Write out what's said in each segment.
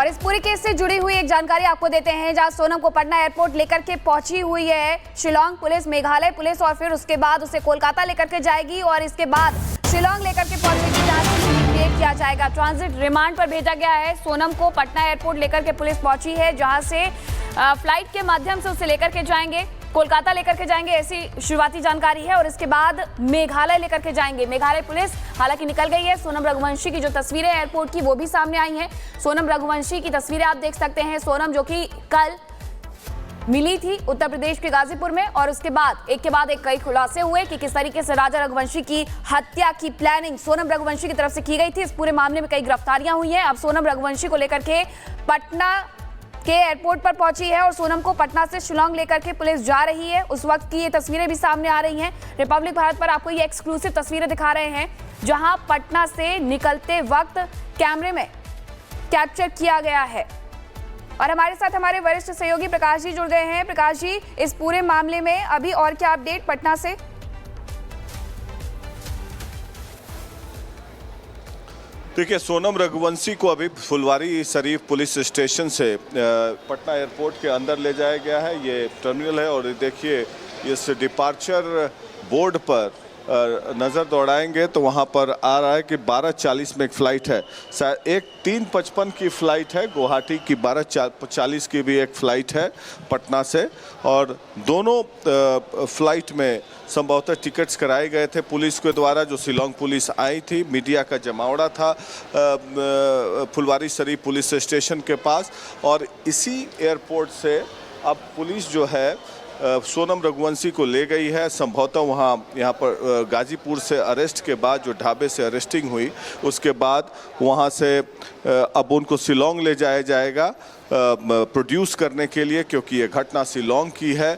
और इस पूरे केस से जुड़ी हुई एक जानकारी आपको देते हैं, जहां सोनम को पटना एयरपोर्ट लेकर के पहुंची हुई है शिलांग पुलिस, मेघालय पुलिस, और फिर उसके बाद उसे कोलकाता लेकर के जाएगी और इसके बाद शिलांग लेकर के पहुंचेगी, जहां से क्रिएट किया जाएगा। ट्रांजिट रिमांड पर भेजा गया है। सोनम को पटना एयरपोर्ट लेकर के पुलिस पहुंची है, जहां से फ्लाइट के माध्यम से उसे लेकर के जाएंगे, कोलकाता लेकर के जाएंगे, ऐसी शुरुआती जानकारी है। और इसके बाद मेघालय लेकर के जाएंगे। मेघालय पुलिस हालांकि निकल गई है। सोनम रघुवंशी की जो तस्वीरें एयरपोर्ट की वो भी सामने आई हैं। सोनम रघुवंशी की तस्वीरें आप देख सकते हैं। सोनम जो कि कल मिली थी उत्तर प्रदेश के गाजीपुर में, और उसके बाद एक कई खुलासे हुए कि किस तरीके से राजा रघुवंशी की हत्या की प्लानिंग सोनम रघुवंशी की तरफ से की गई थी। इस पूरे मामले में कई गिरफ्तारियां हुई हैं। अब सोनम रघुवंशी को लेकर के पटना के एयरपोर्ट पर पहुंची है और सोनम को पटना से शिलांग लेकर के पुलिस जा रही है। उस वक्त की ये तस्वीरें भी सामने आ रही हैं। रिपब्लिक भारत पर आपको ये एक्सक्लूसिव तस्वीरें दिखा रहे हैं, जहां पटना से निकलते वक्त कैमरे में कैप्चर किया गया है। और हमारे साथ हमारे वरिष्ठ सहयोगी प्रकाश जी जुड़ गए हैं। प्रकाश जी, इस पूरे मामले में अभी और क्या अपडेट पटना से? देखिए, सोनम रघुवंशी को अभी फुलवारी शरीफ पुलिस स्टेशन से पटना एयरपोर्ट के अंदर ले जाया गया है। ये टर्मिनल है और देखिए इस डिपार्चर बोर्ड पर नज़र दौड़ाएंगे तो वहाँ पर आ रहा है कि 12:40 में एक फ़्लाइट है, एक 3:55 की फ़्लाइट है गुवाहाटी की, 12:40 की भी एक फ़्लाइट है पटना से, और दोनों फ़्लाइट में संभवतः टिकट्स कराए गए थे पुलिस के द्वारा। जो शिलांग पुलिस आई थी, मीडिया का जमावड़ा था फुलवारी शरीफ पुलिस स्टेशन के पास, और इसी एयरपोर्ट से अब पुलिस जो है सोनम रघुवंशी को ले गई है। संभवतः यहाँ पर गाजीपुर से अरेस्ट के बाद, जो ढाबे से अरेस्टिंग हुई, उसके बाद वहाँ से अब उनको शिलांग ले जाया जाएगा प्रोड्यूस करने के लिए, क्योंकि ये घटना शिलांग की है।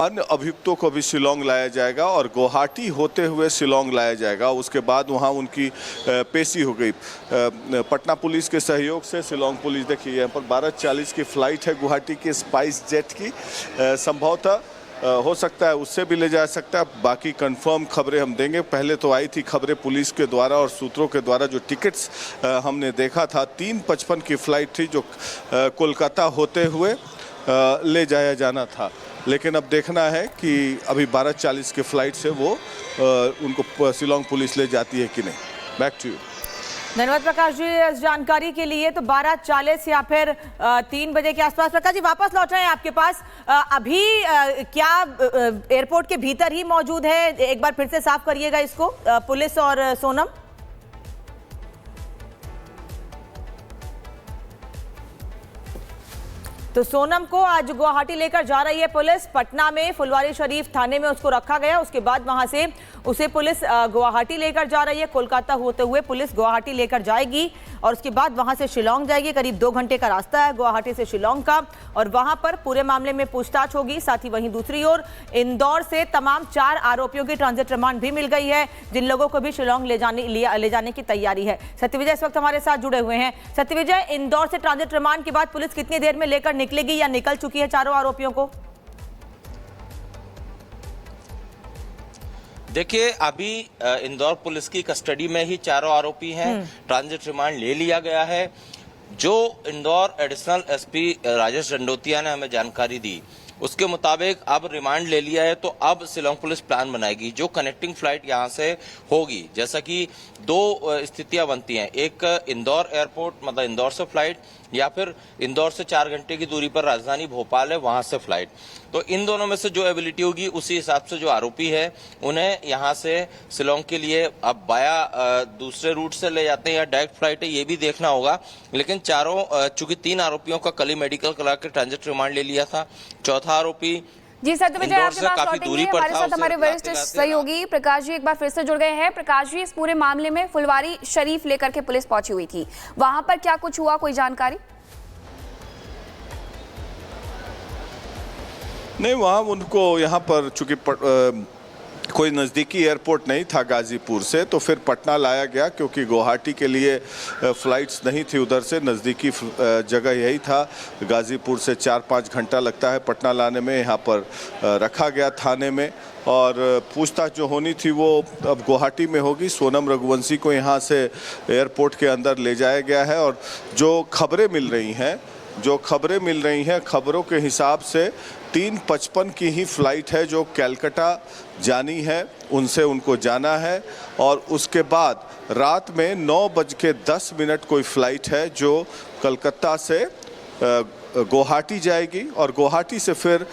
अन्य अभियुक्तों को भी शिलांग लाया जाएगा और गुवाहाटी होते हुए शिलांग लाया जाएगा। उसके बाद वहाँ उनकी पेशी हो गई पटना पुलिस के सहयोग से। शिलांग पुलिस, देखिए यहाँ पर 12:40 की फ़्लाइट है गुवाहाटी की स्पाइस जेट की, संभवतः हो सकता है उससे भी ले जा सकता है। बाकी कंफर्म खबरें हम देंगे। पहले तो आई थी खबरें पुलिस के द्वारा और सूत्रों के द्वारा, जो टिकट्स हमने देखा था, 3:55 की फ़्लाइट थी जो कोलकाता होते हुए ले जाया जाना था। लेकिन अब देखना है कि अभी 12:40 की फ़्लाइट से वो उनको शिलांग पुलिस ले जाती है कि नहीं। Back to you. धन्यवाद प्रकाश जी इस जानकारी के लिए। तो 12:40 या फिर 3 बजे के आसपास। प्रकाश जी वापस लौट रहे हैं आपके पास। अभी क्या एयरपोर्ट के भीतर ही मौजूद है? एक बार फिर से साफ करिएगा इसको, पुलिस और सोनम। तो सोनम को आज गुवाहाटी लेकर जा रही है पुलिस। पटना में फुलवारी शरीफ थाने में उसको रखा गया, उसके बाद वहां से उसे पुलिस गुवाहाटी लेकर जा रही है। कोलकाता होते हुए पुलिस गुवाहाटी लेकर जाएगी और उसके बाद वहां से शिलांग जाएगी। करीब 2 घंटे का रास्ता है गुवाहाटी से शिलांग का, और वहां पर पूरे मामले में पूछताछ होगी। साथ ही वहीं दूसरी ओर इंदौर से तमाम 4 आरोपियों की ट्रांजिट रिमांड भी मिल गई है, जिन लोगों को भी शिलांग ले जाने की तैयारी है। सत्यविजय इस वक्त हमारे साथ जुड़े हुए हैं। सत्यविजय, इंदौर से ट्रांजिट रिमांड के बाद पुलिस कितनी देर में लेकर निकलेगी या निकल चुकी है चारों आरोपियों को? देखिए, अभी इंदौर पुलिस की कस्टडी में ही चारों आरोपी हैं। ट्रांजिट रिमांड ले लिया गया है। जो इंदौर एडिशनल एसपी राजेश दंडोतिया ने हमें जानकारी दी, उसके मुताबिक अब रिमांड ले लिया है तो अब शिलांग पुलिस प्लान बनाएगी जो कनेक्टिंग फ्लाइट यहां से होगी। जैसा कि 2 स्थितियां बनती हैं, एक इंदौर एयरपोर्ट मतलब इंदौर से फ्लाइट, या फिर इंदौर से 4 घंटे की दूरी पर राजधानी भोपाल है वहां से फ्लाइट। तो इन दोनों में से जो एबिलिटी होगी उसी हिसाब से जो आरोपी है उन्हें यहां से शिलांग के लिए अब बाया दूसरे रूट से ले जाते हैं या डायरेक्ट फ्लाइट है, ये भी देखना होगा। लेकिन चारों, चूंकि 3 आरोपियों का कल ही मेडिकल करा के ट्रांजिट रिमांड ले लिया था। चौथा आरोपी जी सत्यविजय आपके पास लौटेंगे। हमारे साथ हमारे वरिष्ठ सहयोगी प्रकाश जी एक बार फिर से जुड़ गए हैं। प्रकाश जी, इस पूरे मामले में फुलवारी शरीफ लेकर के पुलिस पहुंची हुई थी, वहां पर क्या कुछ हुआ, कोई जानकारी? नहीं, वहाँ उनको यहाँ पर चूंकि कोई नज़दीकी एयरपोर्ट नहीं था गाज़ीपुर से, तो फिर पटना लाया गया क्योंकि गुवाहाटी के लिए फ़्लाइट्स नहीं थी उधर से। नज़दीकी जगह यही था, गाज़ीपुर से 4-5 घंटा लगता है पटना लाने में। यहाँ पर रखा गया थाने में और पूछताछ जो होनी थी वो अब गुवाहाटी में होगी। सोनम रघुवंशी को यहाँ से एयरपोर्ट के अंदर ले जाया गया है और जो खबरें मिल रही हैं खबरों के हिसाब से 3:55 की ही फ़्लाइट है जो कलकत्ता जानी है, उनसे उनको जाना है और उसके बाद रात में 9:10 कोई फ़्लाइट है जो कलकत्ता से गुवाहाटी जाएगी और गुवाहाटी से फिर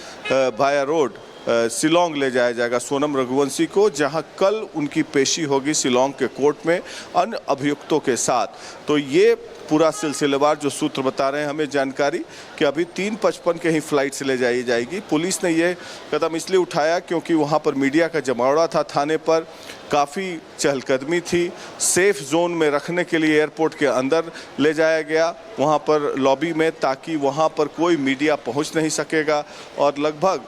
वाया रोड शिलोंग ले जाया जाएगा सोनम रघुवंशी को, जहां कल उनकी पेशी होगी शिलोंग के कोर्ट में अन्य अभियुक्तों के साथ। तो ये पूरा सिलसिलेवार जो सूत्र बता रहे हैं हमें जानकारी कि अभी 3:55 के ही फ्लाइट से ले जाई जाएगी। पुलिस ने ये कदम इसलिए उठाया क्योंकि वहां पर मीडिया का जमावड़ा था, थाने पर काफ़ी चहलकदमी थी। सेफ जोन में रखने के लिए एयरपोर्ट के अंदर ले जाया गया वहां पर लॉबी में, ताकि वहां पर कोई मीडिया पहुंच नहीं सकेगा। और लगभग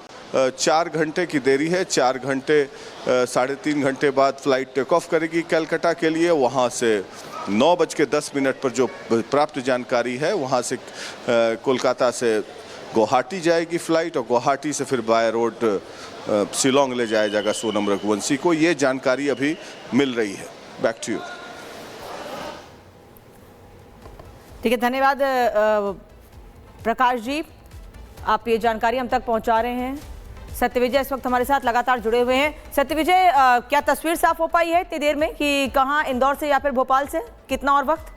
4 घंटे की देरी है, 4 घंटे 3.5 घंटे बाद फ्लाइट टेक ऑफ करेगी कलकत्ता के लिए। वहाँ से 9:10 पर जो प्राप्त जानकारी है वहाँ से कोलकाता से गुवाहाटी जाएगी फ़्लाइट और गुवाहाटी से फिर बाय रोड शिलोंग ले जाया जाएगा सोनम रघुवंशी को। ये जानकारी अभी मिल रही है। Back to you. ठीक है, धन्यवाद प्रकाश जी, आप ये जानकारी हम तक पहुंचा रहे हैं। सत्यविजय इस वक्त हमारे साथ लगातार जुड़े हुए हैं। सत्यविजय, क्या तस्वीर साफ हो पाई है इतनी देर में कि कहां, इंदौर से या फिर भोपाल से, कितना और वक्त?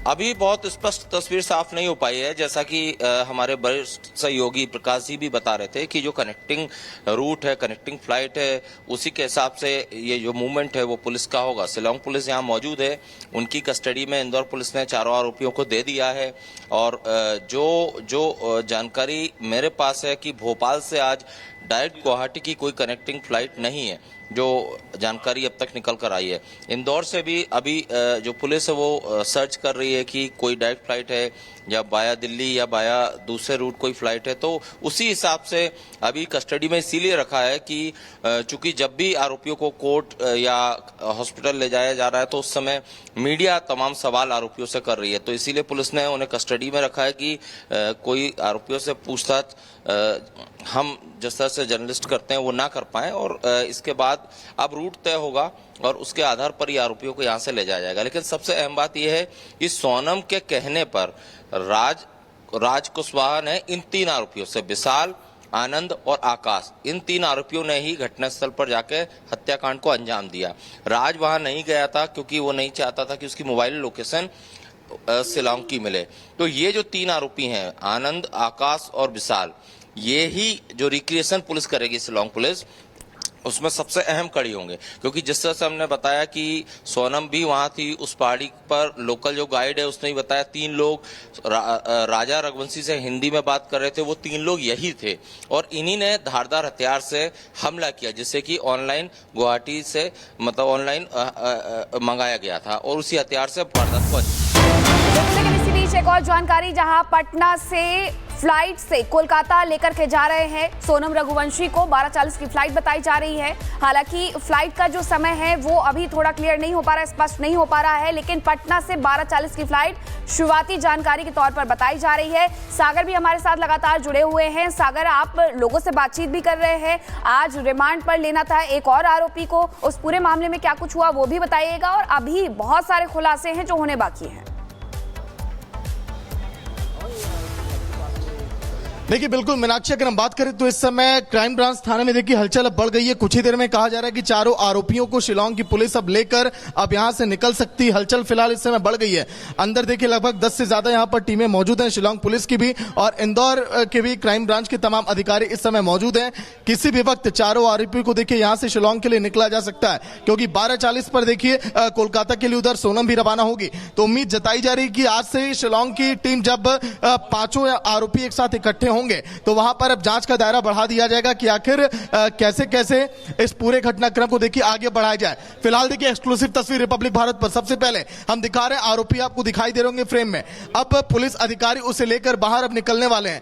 अभी बहुत स्पष्ट तस्वीर साफ नहीं हो पाई है, जैसा कि हमारे वरिष्ठ सहयोगी प्रकाश जी भी बता रहे थे कि जो कनेक्टिंग रूट है, कनेक्टिंग फ्लाइट है, उसी के हिसाब से ये जो मूवमेंट है वो पुलिस का होगा। शिलोंग पुलिस यहाँ मौजूद है, उनकी कस्टडी में इंदौर पुलिस ने चारों आरोपियों को दे दिया है। और जो जानकारी मेरे पास है कि भोपाल से आज डायरेक्ट गुवाहाटी की कोई कनेक्टिंग फ्लाइट नहीं है, जो जानकारी अब तक निकल कर आई है। इंदौर से भी अभी जो पुलिस है वो सर्च कर रही है कि कोई डायरेक्ट फ्लाइट है या बाया दिल्ली या बाया दूसरे रूट कोई फ्लाइट है, तो उसी हिसाब से अभी कस्टडी में इसीलिए रखा है कि चूंकि जब भी आरोपियों को कोर्ट या हॉस्पिटल ले जाया जा रहा है तो उस समय मीडिया तमाम सवाल आरोपियों से कर रही है, तो इसीलिए पुलिस ने उन्हें कस्टडी में रखा है कि कोई आरोपियों से पूछताछ हम जिस तरह से जर्नलिस्ट करते हैं वो ना कर पाए। और इसके बाद अब रूट तय होगा और उसके आधार पर ही आरोपियों को यहाँ से ले जाया जाएगा। लेकिन सबसे अहम बात यह है कि सोनम के कहने पर राज कुशवाहा ने इन 3 आरोपियों से, विशाल, आनंद और आकाश, इन 3 आरोपियों ने ही घटनास्थल पर जाकर हत्याकांड को अंजाम दिया। राज वहां नहीं गया था क्योंकि वो नहीं चाहता था कि उसकी मोबाइल लोकेशन शिलोंग की मिले। तो ये जो 3 आरोपी हैं, आनंद, आकाश और विशाल, ये ही जो रिक्रिएशन पुलिस करेगी शिलोंग पुलिस, उसमें सबसे अहम कड़ी होंगे। क्योंकि जिस तरह से हमने बताया कि सोनम भी वहां थी, उस पहाड़ी पर लोकल जो गाइड है उसने ही बताया 3 लोग राजा रघुवंशी से हिंदी में बात कर रहे थे, वो 3 लोग यही थे और इन्हीं ने धारदार हथियार से हमला किया, जिससे कि ऑनलाइन गुवाहाटी से मतलब ऑनलाइन मंगाया गया था और उसी हथियार से वारदात को। लेकिन इसी बीच एक और जानकारी, जहां पटना से फ्लाइट से कोलकाता लेकर के जा रहे हैं सोनम रघुवंशी को, 12:40 की फ्लाइट बताई जा रही है। हालांकि फ्लाइट का जो समय है वो अभी थोड़ा क्लियर नहीं हो पा रहा है, स्पष्ट नहीं हो पा रहा है, लेकिन पटना से 12:40 की फ्लाइट शुरुआती जानकारी के तौर पर बताई जा रही है। सागर भी हमारे साथ लगातार जुड़े हुए हैं। सागर, आप लोगों से बातचीत भी कर रहे हैं, आज रिमांड पर लेना था एक और आरोपी को, उस पूरे मामले में क्या कुछ हुआ वो भी बताइएगा और अभी बहुत सारे खुलासे हैं जो होने बाकी हैं। देखिए बिल्कुल मीनाक्षी, अगर हम बात करें तो इस समय क्राइम ब्रांच थाने में देखिए हलचल अब बढ़ गई है। कुछ ही देर में कहा जा रहा है कि चारों आरोपियों को शिलोंग की पुलिस अब लेकर अब यहां से निकल सकती। हलचल फिलहाल इस समय बढ़ गई है। अंदर देखिए लगभग 10 से ज्यादा यहां पर टीमें मौजूद हैं, शिलोंग पुलिस की भी और इंदौर के भी क्राइम ब्रांच के तमाम अधिकारी इस समय मौजूद हैं। किसी भी वक्त चारों आरोपियों को देखिए यहां से शिलोंग के लिए निकला जा सकता है, क्योंकि 12:40 पर देखिए कोलकाता के लिए उधर सोनम भी रवाना होगी। तो उम्मीद जताई जा रही है कि आज से शिलोंग की टीम जब 5 आरोपी एक साथ इकट्ठे होंगे तो वहां पर अब जांच का दायरा बढ़ा दिया जाएगा कि आखिर कैसे कैसे इस पूरे घटनाक्रम को देखिए आगे बढ़ाया जाए। फिलहाल देखिए एक्सक्लूसिव तस्वीर रिपब्लिक भारत पर। सबसे पहले हम दिखा रहे हैं आरोपी आपको दिखाई दे रहे होंगे फ्रेम में। अब पुलिस अधिकारी उसे लेकर बाहर अब निकलने वाले हैं।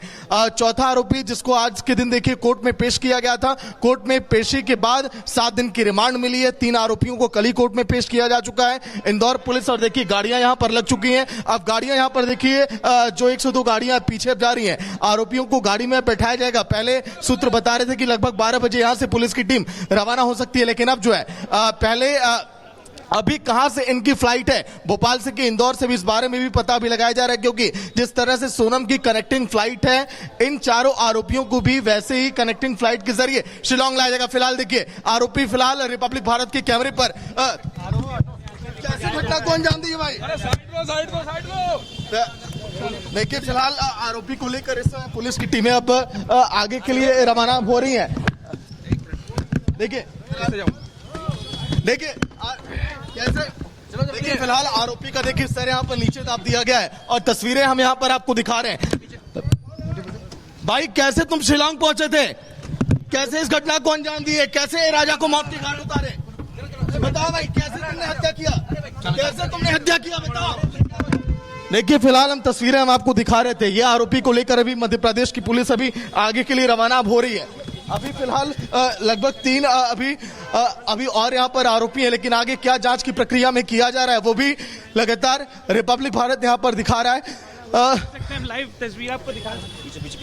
चौथा आरोपी जिसको आज के दिन देखिए कोर्ट में पेश किया गया था, कोर्ट में पेशी के बाद 7 दिन की रिमांड मिली है। 3 आरोपियों को कल ही कोर्ट में पेश किया जा चुका है। इंदौर पुलिस और देखिए गाड़ियां यहां पर लग चुकी हैं। अब गाड़ियां यहां पर देखिए जो 102 गाड़ियां पीछे जा रही हैं, आरोपियों को गाड़ी में बैठाया जाएगा। पहले सूत्र बता रहे थे कि लगभग 12 बजे यहां से पुलिस की टीम रवाना हो सकती है, लेकिन अब जो है पहले अभी कहां से इनकी फ्लाइट है, भोपाल से कि इंदौर से भी, इस बारे में भी पता भी लगाया जा रहा है, क्योंकि जिस तरह से सोनम की कनेक्टिंग फ्लाइट है, इन चारों आरोपियों को भी वैसे ही कनेक्टिंग फ्लाइट के जरिए शिलोंग लाया जाएगा। फिलहाल देखिए आरोपी फिलहाल रिपब्लिक भारत के कैमरे पर कैसी घटना को अंजाम दी है भाई? देखिए फिलहाल आरोपी को लेकर इस समय पुलिस की टीमें अब आगे के लिए रवाना हो रही हैं। देखिए देखिए फिलहाल आरोपी का देखिए सर यहाँ पर नीचे दाब दिया गया है और तस्वीरें हम यहाँ पर आपको दिखा रहे हैं। भाई कैसे तुम शिलोंग पहुंचे थे, कैसे इस घटना को अंजाम दिए, कैसे राजा को मौत के घाट उतारे, बताओ भाई कैसे तुमने हत्या किया, कैसे तुमने हत्या किया बताओ। देखिए फिलहाल हम तस्वीरें हम आपको दिखा रहे थे। ये आरोपी को लेकर अभी मध्य प्रदेश की पुलिस अभी आगे के लिए रवाना हो रही है। अभी फिलहाल लगभग 3 अभी और यहाँ पर आरोपी हैं, लेकिन आगे क्या जांच की प्रक्रिया में किया जा रहा है वो भी लगातार रिपब्लिक भारत यहाँ पर दिखा रहा है। लाइव तस्वीर आपको दिखा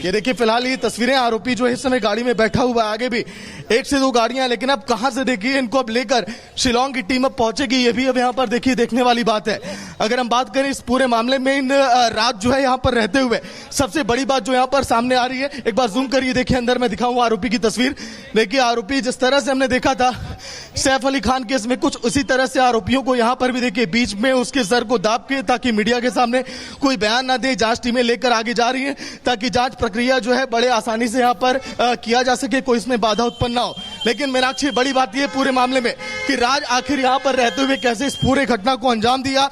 ये देखिए फिलहाल ये तस्वीरें, आरोपी जो है इस समय गाड़ी में बैठा हुआ है। आगे भी 1 से 2 गाड़ियां, लेकिन अब कहां से देखिए इनको अब लेकर शिलोंग की टीम अब पहुंचेगी, ये भी अब यहाँ पर देखिए देखने वाली बात है। अगर हम बात करें इस पूरे मामले में इन रात जो है यहाँ पर रहते हुए सबसे बड़ी बात जो यहाँ पर सामने आ रही है, एक बार जूम करिए, देखिए अंदर मैं दिखाऊंगा आरोपी की तस्वीर। देखिए आरोपी जिस तरह से हमने देखा था सैफ अली खान केस में, कुछ उसी तरह से आरोपियों को यहाँ पर भी देखिए बीच में उसके सर को दाब के, ताकि मीडिया के सामने कोई बयान ना दे। जांच टीमें लेकर आगे जा रही हैं ताकि जांच प्रक्रिया जो है बड़े आसानी से यहाँ पर किया जा सके, कोई इसमें बाधा उत्पन्न ना हो। लेकिन मीनाक्षी बड़ी बात यह पूरे मामले में कि राज आखिर यहाँ पर रहते हुए कैसे इस पूरे घटना को अंजाम दिया,